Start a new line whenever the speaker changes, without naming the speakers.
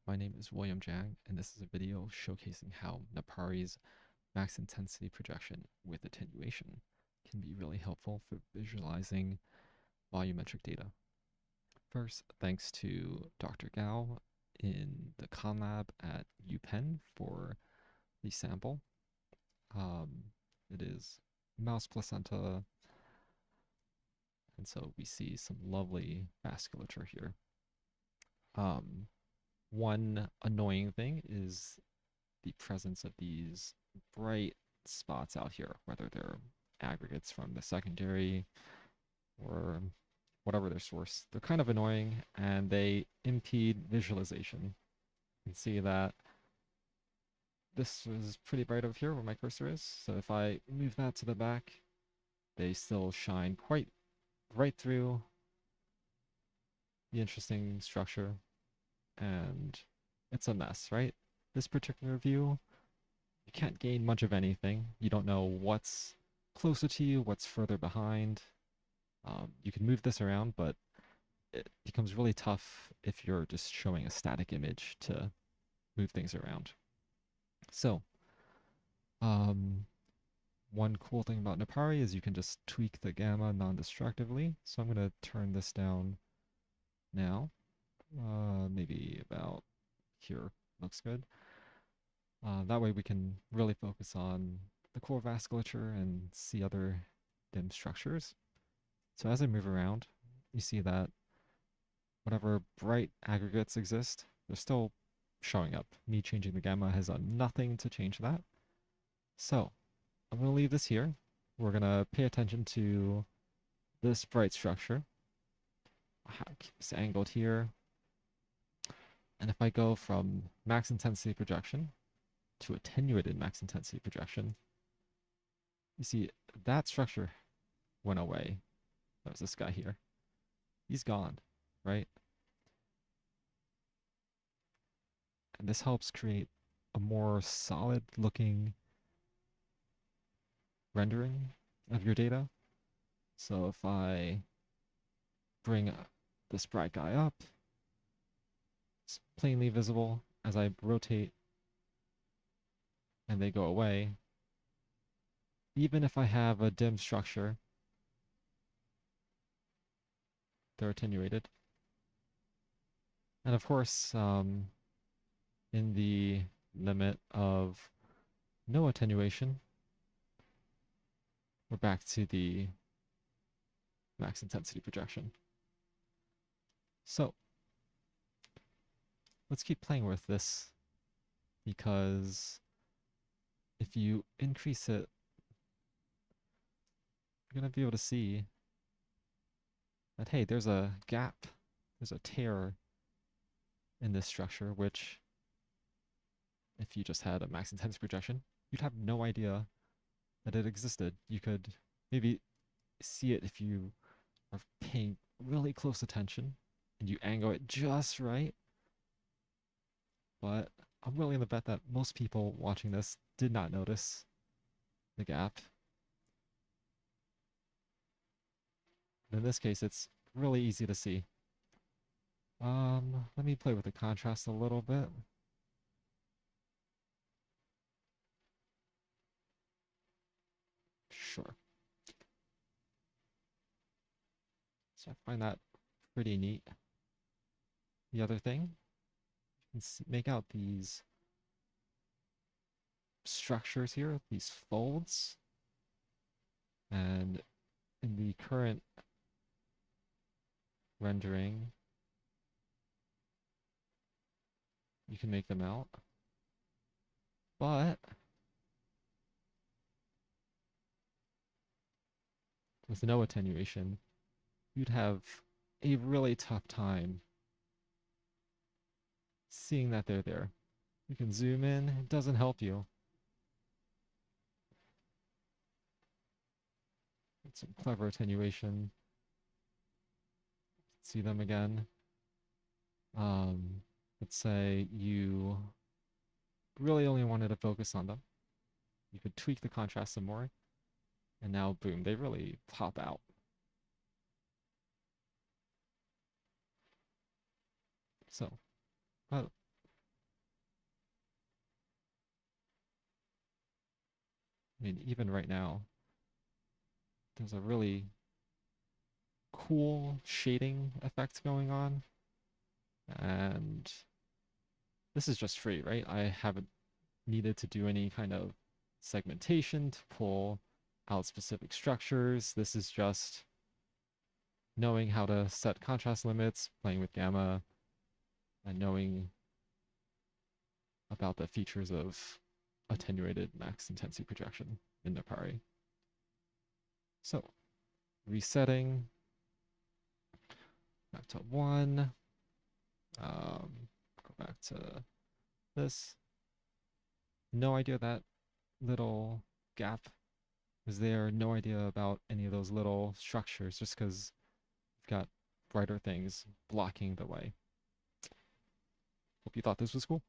My name is William Jang, and this is a video showcasing how Napari's max intensity projection with attenuation can be really helpful for visualizing volumetric data. First, thanks to Dr. Gao in the Khan lab at UPenn for the sample. It is mouse placenta, and so we see some lovely vasculature here. One annoying thing is the presence of these bright spots out here, whether they're aggregates from the secondary or whatever their source. They're kind of annoying and they impede visualization. You can see that this is pretty bright over here where my cursor is. So if I move that to the back, they still shine quite right through the interesting structure. And it's a mess, right? This particular view, you can't gain much of anything. You don't know what's closer to you, what's further behind. You can move this around, but it becomes really tough if you're just showing a static image to move things around. So, one cool thing about Napari is you can just tweak the gamma non-destructively. So I'm going to turn this down now. Maybe about here looks good. That way we can really focus on the core vasculature and see other dim structures. So as I move around, you see that whatever bright aggregates exist, they're still showing up. Me changing the gamma has done nothing to change that. So I'm going to leave this here. We're going to pay attention to this bright structure. I'll keep this angled here. And if I go from max intensity projection to attenuated max intensity projection, you see that structure went away. That was this guy here. He's gone, right? And this helps create a more solid looking rendering of your data. So if I bring this bright guy up, it's plainly visible. As I rotate and they go away, even if I have a dim structure, they're attenuated. And of course, in the limit of no attenuation, we're back to the max intensity projection. So let's keep playing with this, because if you increase it, you're going to be able to see that, hey, there's a gap, there's a tear in this structure, which if you just had a max intensity projection, you'd have no idea that it existed. You could maybe see it if you are paying really close attention and you angle it just right. But I'm willing to bet that most people watching this did not notice the gap. In this case, it's really easy to see. Let me play with the contrast a little bit. Sure. So I find that pretty neat. The other thing, you can make out these structures here, these folds. And in the current rendering, you can make them out. But with no attenuation, you'd have a really tough time seeing that they're there. You can zoom in, it doesn't help you. It's some clever attenuation. See them again. Let's say you really only wanted to focus on them. You could tweak the contrast some more, and now boom, they really pop out. So, I mean, even right now, there's a really cool shading effect going on. And this is just free, right? I haven't needed to do any kind of segmentation to pull out specific structures. This is just knowing how to set contrast limits, playing with gamma, and knowing about the features of attenuated max intensity projection in Napari. So resetting back to 1. Go back to this. No idea that little gap is there. No idea about any of those little structures just because we've got brighter things blocking the way. Hope you thought this was cool.